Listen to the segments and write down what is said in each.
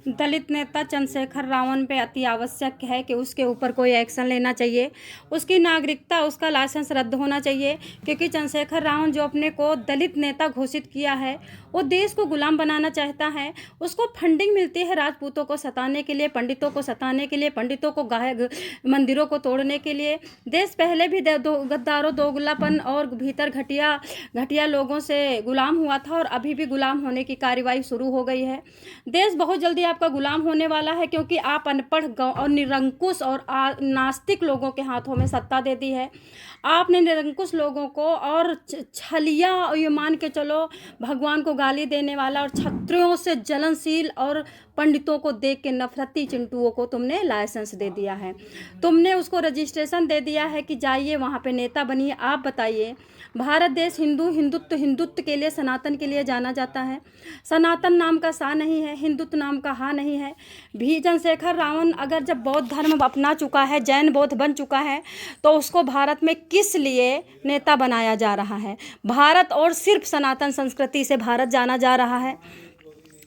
दलित नेता चंद्रशेखर रावण पे अति आवश्यक है कि उसके ऊपर कोई एक्शन लेना चाहिए। उसकी नागरिकता, उसका लाइसेंस रद्द होना चाहिए, क्योंकि चंद्रशेखर रावण जो अपने को दलित नेता घोषित किया है, वो देश को गुलाम बनाना चाहता है। उसको फंडिंग मिलती है राजपूतों को सताने के लिए, पंडितों को सताने के लिए, पंडितों को मंदिरों को तोड़ने के लिए। देश पहले भी गद्दारों, दोगलापन और भीतर घटिया घटिया लोगों से गुलाम हुआ था और अभी भी गुलाम होने की कार्रवाई शुरू हो गई है। देश बहुत जल्दी आपका गुलाम होने वाला है, क्योंकि आप अनपढ़ और निरंकुश और नास्तिक लोगों के हाथों में सत्ता दे दी है। आपने निरंकुश लोगों को और छलिया, ये मान के चलो भगवान को गाली देने वाला और छत्रियों से जलनशील और पंडितों को देख के नफरती चिंटुओं को तुमने लाइसेंस दे दिया है। तुमने उसको रजिस्ट्रेशन दे दिया है कि जाइए वहाँ पे नेता बनिए। आप बताइए, भारत देश हिंदुत्व के लिए, सनातन के लिए जाना जाता है। सनातन नाम का सा नहीं है, हिंदुत्व नाम का हा नहीं है। भी चंद्रशेखर रावण अगर जब बौद्ध धर्म अपना चुका है, जैन बौद्ध बन चुका है, तो उसको भारत में किस लिए नेता बनाया जा रहा है? भारत और सिर्फ सनातन संस्कृति से भारत जाना जा रहा है।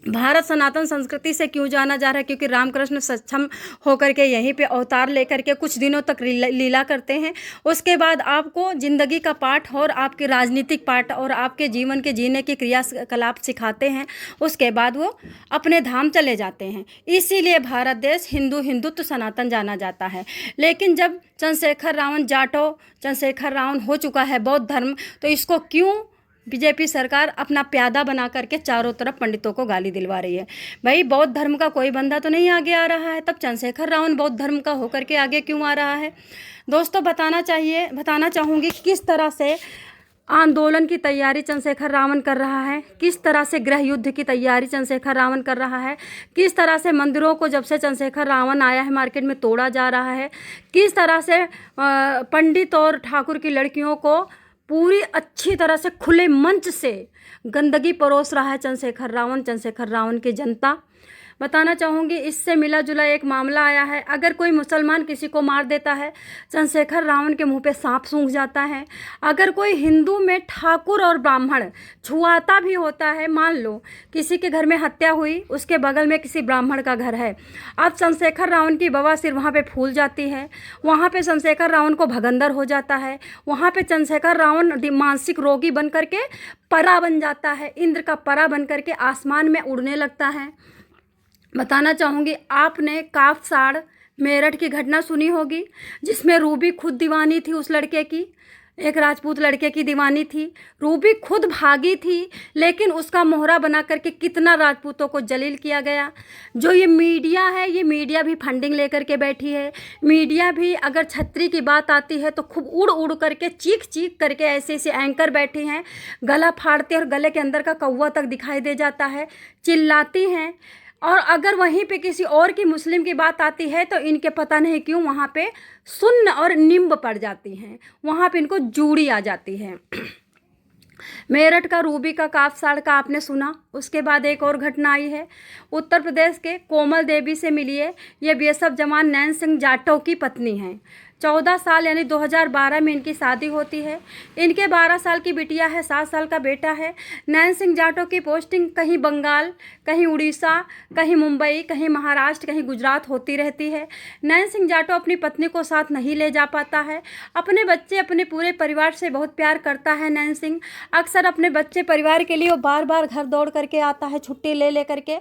भारत सनातन संस्कृति से क्यों जाना जा रहा है? क्योंकि रामकृष्ण सक्षम होकर के यहीं पे अवतार लेकर के कुछ दिनों तक लीला करते हैं। उसके बाद आपको ज़िंदगी का पाठ और आपके राजनीतिक पाठ और आपके जीवन के जीने की क्रियाकलाप सिखाते हैं। उसके बाद वो अपने धाम चले जाते हैं। इसीलिए भारत देश हिंदुत्व सनातन जाना जाता है। लेकिन जब चंद्रशेखर रावण हो चुका है बौद्ध धर्म, तो इसको क्यों बीजेपी सरकार अपना प्यादा बना करके चारों तरफ पंडितों को गाली दिलवा रही है? भाई, बौद्ध धर्म का कोई बंदा तो नहीं आगे आ रहा है, तब चंद्रशेखर रावण बौद्ध धर्म का होकर के आगे क्यों आ रहा है? दोस्तों, बताना चाहूँगी किस तरह से आंदोलन की तैयारी चंद्रशेखर रावण कर रहा है, किस तरह से गृह युद्ध की तैयारी चंद्रशेखर रावण कर रहा है, किस तरह से मंदिरों को जब से चंद्रशेखर रावण आया है मार्केट में तोड़ा जा रहा है, किस तरह से पंडित और ठाकुर की लड़कियों को पूरी अच्छी तरह से खुले मंच से गंदगी परोस रहा है चंद्रशेखर रावण की जनता। बताना चाहूँगी, इससे मिला जुला एक मामला आया है। अगर कोई मुसलमान किसी को मार देता है, चंद्रशेखर रावण के मुंह पे सांप सूंघ जाता है। अगर कोई हिंदू में ठाकुर और ब्राह्मण छुआता भी होता है, मान लो किसी के घर में हत्या हुई, उसके बगल में किसी ब्राह्मण का घर है, अब चंद्रशेखर रावण की बवासीर वहाँ पे फूल जाती है, वहाँ पे चंद्रशेखर रावण को भगंदर हो जाता है, वहाँ पे चंद्रशेखर रावण मानसिक रोगी बन करके परा बन जाता है, इंद्र का परा बन करके आसमान में उड़ने लगता है। बताना चाहूँगी, आपने काफसाड़ मेरठ की घटना सुनी होगी, जिसमें रूबी खुद दीवानी थी उस लड़के की, एक राजपूत लड़के की दीवानी थी। रूबी खुद भागी थी, लेकिन उसका मोहरा बना करके कितना राजपूतों को जलील किया गया। जो ये मीडिया है, ये मीडिया भी फंडिंग लेकर के बैठी है। मीडिया भी अगर छतरी की बात आती है तो खूब उड़ उड़ करके, चीख चीख करके ऐसे ऐसे एंकर बैठी हैं, गला फाड़ते और गले के अंदर का कौवा तक दिखाई दे जाता है, चिल्लाती हैं। और अगर वहीं पे किसी और की मुस्लिम की बात आती है तो इनके पता नहीं क्यों वहाँ पे सुन्न और निम्ब पड़ जाती हैं, वहाँ पे इनको जूड़ी आ जाती है। मेरठ का रूबी का काफसाड़ का आपने सुना। उसके बाद एक और घटना आई है, उत्तर प्रदेश के कोमल देवी से मिलिए। ये बीएसएफ जवान नैन सिंह जाटव की पत्नी हैं। 14 साल यानी 2012 में इनकी शादी होती है। इनके 12 साल की बिटिया है, 7 साल का बेटा है। नैन सिंह जाटव की पोस्टिंग कहीं बंगाल, कहीं उड़ीसा, कहीं मुंबई, कहीं महाराष्ट्र, कहीं गुजरात होती रहती है। नैन सिंह जाटव अपनी पत्नी को साथ नहीं ले जा पाता है। अपने बच्चे, अपने पूरे परिवार से बहुत प्यार करता है नैन सिंह। अक्सर अपने बच्चे परिवार के लिए वो बार बार घर दौड़ करके आता है, छुट्टी ले ले करके।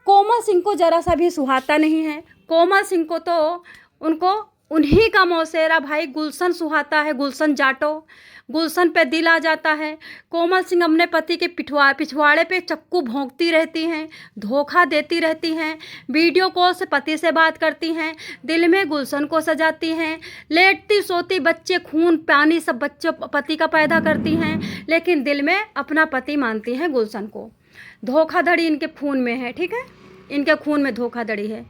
कोमल सिंह को ज़रा सा भी सुहाता नहीं है। कोमल सिंह को तो उन्हीं का मौसेरा भाई गुलशन सुहाता है, गुलशन जाटव। गुलशन पे दिल आ जाता है। कोमल सिंह अपने पति के पिछवाड़े पे चक्कू भोंकती रहती हैं, धोखा देती रहती हैं, वीडियो कॉल से पति से बात करती हैं, दिल में गुलशन को सजाती हैं, लेटती सोती बच्चे खून पानी सब बच्चों पति का पैदा करती हैं, लेकिन दिल में अपना पति मानती हैं गुलशन को। धोखाधड़ी इनके खून में है, ठीक है, इनके खून में धोखाधड़ी है।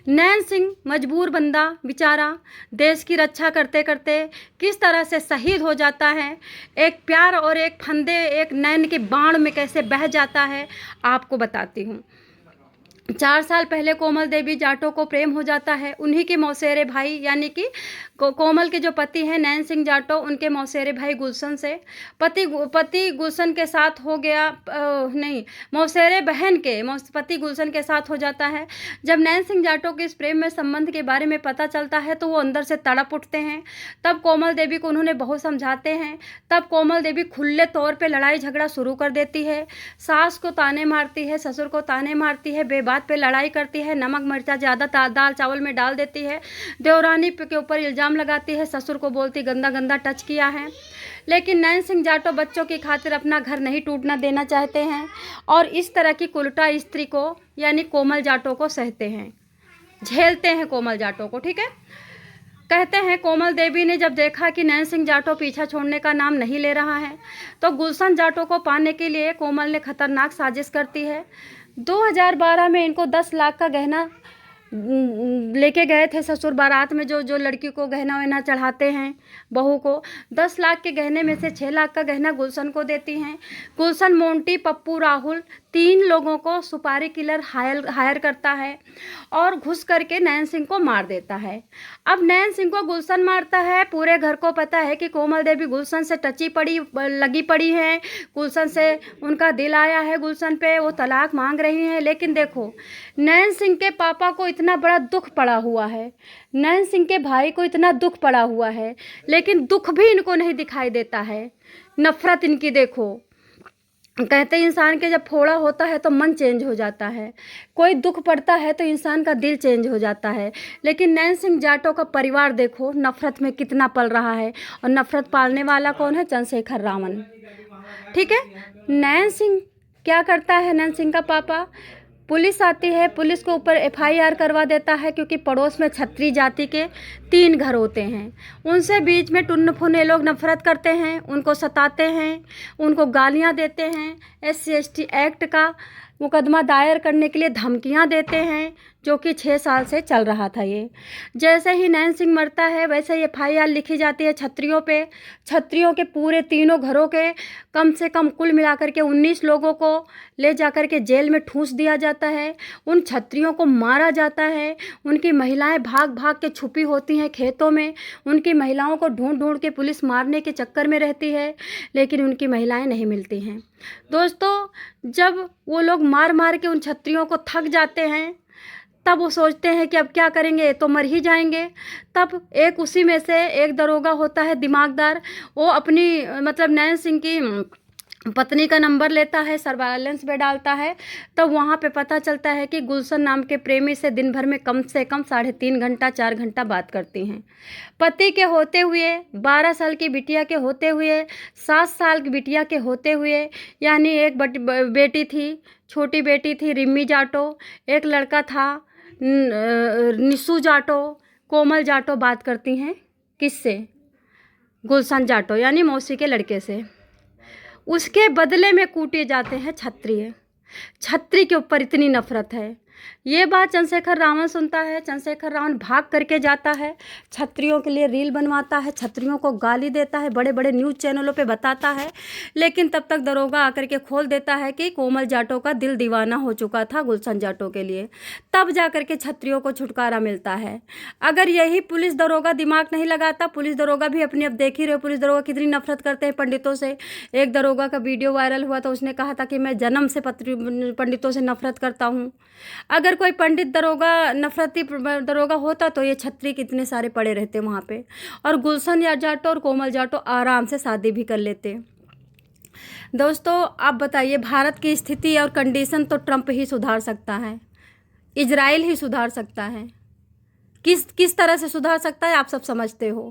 नैन सिंह मजबूर बंदा बेचारा देश की रक्षा करते करते किस तरह से शहीद हो जाता है, एक प्यार और एक फंदे, एक नैन के बाण में कैसे बह जाता है, आपको बताती हूँ। 4 साल पहले कोमल देवी जाटों को प्रेम हो जाता है। उन्हीं के मौसेरे भाई यानी कि कोमल के जो पति हैं नैन सिंह जाटो, उनके मौसेरे भाई गुलशन से पति गुलशन के साथ हो गया, नहीं, मौसेरे बहन के पति गुलशन के साथ हो जाता है। जब नैन सिंह जाटो के इस प्रेम में संबंध के बारे में पता चलता है तो वो अंदर से तड़प उठते हैं। तब कोमल देवी को उन्होंने बहुत समझाते हैं। तब कोमल देवी खुले तौर पे लड़ाई झगड़ा शुरू कर देती है। सास को ताने मारती है, ससुर को ताने मारती है, बेबात पे लड़ाई करती है, नमक मिर्चा ज़्यादा दाल चावल में डाल देती है, देवरानी के ऊपर इल्ज़ाम लगाती है, ससुर को बोलती गंदा गंदा टच किया है। लेकिन नैन सिंह जाटो बच्चों की खातिर अपना घर नहीं टूटना देना चाहते हैं और इस तरह की कुलटा स्त्री को यानी कोमल जाटो को सहते हैं, झेलते हैं कोमल जाटो को। ठीक है, कहते हैं कोमल देवी ने जब देखा कि नैन सिंह जाटो पीछा छोड़ने का नाम नहीं ले रहा है तो गुलशन जाटो को पाने के लिए कोमल ने खतरनाक साजिश करती है। 2012 में इनको 10 लाख का गहना लेके गए थे ससुर बारात में, जो लड़की को गहना वहना चढ़ाते हैं बहू को। 10 लाख के गहने में से 6 लाख का गहना गुलशन को देती हैं। गुलशन मोंटी, पप्पू, राहुल 3 लोगों को सुपारी किलर हायर करता है और घुस करके नैन सिंह को मार देता है। अब नैन सिंह को गुलशन मारता है। पूरे घर को पता है कि कोमल देवी गुलशन से लगी पड़ी हैं, गुलशन से उनका दिल आया है गुलशन पे, वो तलाक मांग रही हैं। लेकिन देखो, नैन सिंह के पापा को इतना बड़ा दुख पड़ा हुआ है, नैन सिंह के भाई को इतना दुख पड़ा हुआ है, लेकिन दुख भी इनको नहीं दिखाई देता है। नफरत इनकी देखो। कहते हैं इंसान के जब फोड़ा होता है तो मन चेंज हो जाता है, कोई दुख पड़ता है तो इंसान का दिल चेंज हो जाता है। लेकिन नैन सिंह जाटो का परिवार देखो नफरत में कितना पल रहा है, और नफरत पालने वाला कौन है? चंद्रशेखर रावण। ठीक है, नैन सिंह क्या करता है? नैन सिंह का पापा, पुलिस आती है, पुलिस को ऊपर FIR करवा देता है, क्योंकि पड़ोस में क्षत्रिय जाति के 3 घर होते हैं। उनसे बीच में टुन्न फुन्ने लोग नफरत करते हैं, उनको सताते हैं, उनको गालियां देते हैं, SC/ST एक्ट का मुकदमा दायर करने के लिए धमकियां देते हैं, जो कि 6 साल से चल रहा था ये। जैसे ही नैन सिंह मरता है वैसे ही FIR लिखी जाती है क्षत्रियों पे। क्षत्रियों के पूरे 3 घरों के कम से कम कुल मिलाकर के 19 लोगों को ले जाकर के जेल में ठूंस दिया जाता है। उन क्षत्रियों को मारा जाता है। उनकी महिलाएं भाग भाग के छुपी होती हैं खेतों में। उनकी महिलाओं को ढूंढ ढूंढ के पुलिस मारने के चक्कर में रहती है, लेकिन उनकी महिलाएं नहीं मिलती हैं। दोस्तों, जब वो लोग मार मार के उन क्षत्रियों को थक जाते हैं, तब वो सोचते हैं कि अब क्या करेंगे, तो मर ही जाएंगे। तब एक उसी में से एक दरोगा होता है दिमागदार, वो अपनी मतलब नैन सिंह की पत्नी का नंबर लेता है, सर्वाइलेंस पे डालता है। तब वहाँ पे पता चलता है कि गुलशन नाम के प्रेमी से दिन भर में कम से कम 3.5 घंटा 4 घंटा बात करती हैं। पति के होते हुए, 12 साल की बिटिया के होते हुए, 7 साल की बिटिया के होते हुए, यानी एक बेटी थी, छोटी बेटी थी रिम्मी जाटो, एक लड़का था निशु जाटो। कोमल जाटो बात करती हैं किससे? गुलशन जाटो यानी मौसी के लड़के से। उसके बदले में कूटे जाते हैं क्षत्रिय। क्षत्रिय के ऊपर इतनी नफरत है। ये बात चंद्रशेखर रावण सुनता है। चंद्रशेखर रावण भाग करके जाता है, क्षत्रियों के लिए रील बनवाता है, क्षत्रियों को गाली देता है, बड़े बड़े न्यूज़ चैनलों पे बताता है। लेकिन तब तक दरोगा आकर के खोल देता है कि कोमल जाटो का दिल दीवाना हो चुका था गुलशन जाटो के लिए। तब जा कर के क्षत्रियों को छुटकारा मिलता है। अगर यही पुलिस दरोगा दिमाग नहीं लगाता, पुलिस दरोगा भी अपनी, अब देख ही रहे हो पुलिस दरोगा कितनी नफरत करते हैं पंडितों से। एक दरोगा का वीडियो वायरल हुआ तो उसने कहा था कि मैं जन्म से पंडितों से नफरत करता हूँ। अगर कोई पंडित दरोगा नफरती दरोगा होता तो ये क्षत्रिय कितने सारे पड़े रहते वहाँ पे, और गुलशन जाटो और कोमल जाटो आराम से शादी भी कर लेते। दोस्तों, आप बताइए, भारत की स्थिति और कंडीशन तो ट्रंप ही सुधार सकता है, इजराइल ही सुधार सकता है। किस तरह से सुधार सकता है आप सब समझते हो,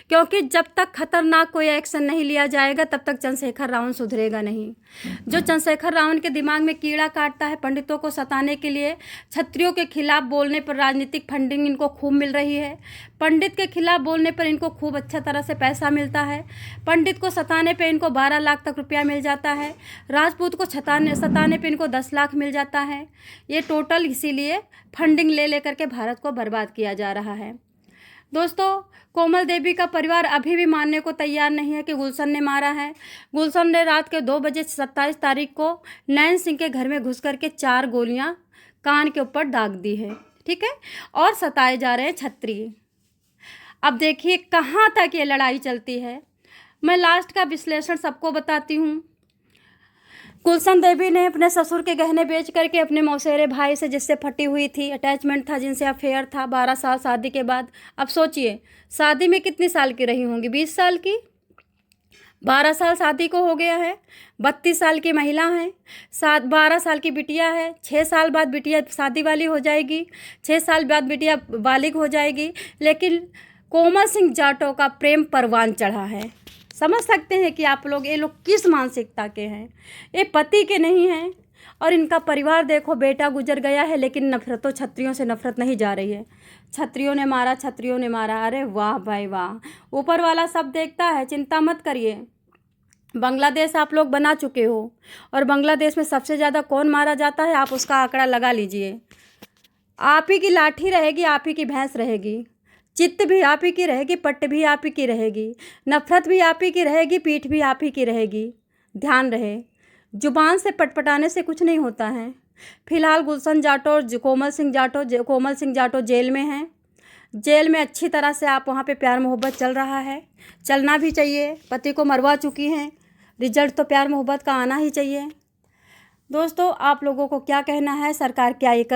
क्योंकि जब तक खतरनाक कोई एक्शन नहीं लिया जाएगा तब तक चंद्रशेखर रावण सुधरेगा नहीं। जो चंद्रशेखर रावण के दिमाग में कीड़ा काटता है पंडितों को सताने के लिए, क्षत्रियों के खिलाफ बोलने पर राजनीतिक फंडिंग इनको खूब मिल रही है, पंडित के खिलाफ बोलने पर इनको खूब अच्छा तरह से पैसा मिलता है, पंडित को सताने पे इनको 12 लाख तक रुपया मिल जाता है, राजपूत को सताने पे इनको 10 लाख मिल जाता है। ये टोटल इसीलिए फंडिंग ले लेकर के भारत को बर्बाद किया जा रहा है। दोस्तों, कोमल देवी का परिवार अभी भी मानने को तैयार नहीं है कि गुलशन ने मारा है। गुलशन ने रात के 2 बजे 27 तारीख को नैन सिंह के घर में घुस करके 4 गोलियां कान के ऊपर दाग दी है, ठीक है, और सताए जा रहे हैं क्षत्रिय। अब देखिए कहाँ तक ये लड़ाई चलती है। मैं लास्ट का विश्लेषण सबको बताती हूँ। गुलशन देवी ने अपने ससुर के गहने बेच करके अपने मौसेरे भाई से, जिससे फटी हुई थी, अटैचमेंट था, जिनसे अफेयर था, 12 साल शादी के बाद। अब सोचिए शादी में कितनी साल की रही होंगी, 20 साल की। 12 साल शादी को हो गया है, 32 साल की महिला है, 12 साल की बिटिया है, 6 साल बाद बिटिया शादी वाली हो जाएगी, 6 साल बाद बिटिया बालिग हो जाएगी। लेकिन कोमल सिंह जाटव का प्रेम परवान चढ़ा है। समझ सकते हैं कि आप लोग, ये लोग किस मानसिकता के हैं। ये पति के नहीं हैं, और इनका परिवार देखो, बेटा गुजर गया है, लेकिन नफरतों, क्षत्रियों से नफरत नहीं जा रही है। क्षत्रियों ने मारा, क्षत्रियों ने मारा, अरे वाह भाई वाह, ऊपर वाला सब देखता है, चिंता मत करिए। बांग्लादेश आप लोग बना चुके हो, और बांग्लादेश में सबसे ज़्यादा कौन मारा जाता है, आप उसका आंकड़ा लगा लीजिए। आप ही की लाठी रहेगी, आप ही की भैंस रहेगी, चित्त भी आप ही की रहेगी, पट्ट भी आप ही की रहेगी, नफरत भी आप ही की रहेगी, पीठ भी आप ही की रहेगी। ध्यान रहे, जुबान से पटपटाने से कुछ नहीं होता है। फिलहाल गुलशन जाटव, कोमल सिंह जाटव जेल में हैं। जेल में अच्छी तरह से आप वहाँ पे प्यार मोहब्बत चल रहा है, चलना भी चाहिए। पति को मरवा चुकी हैं, रिजल्ट तो प्यार मोहब्बत का आना ही चाहिए। दोस्तों, आप लोगों को क्या कहना है, सरकार क्या ये कर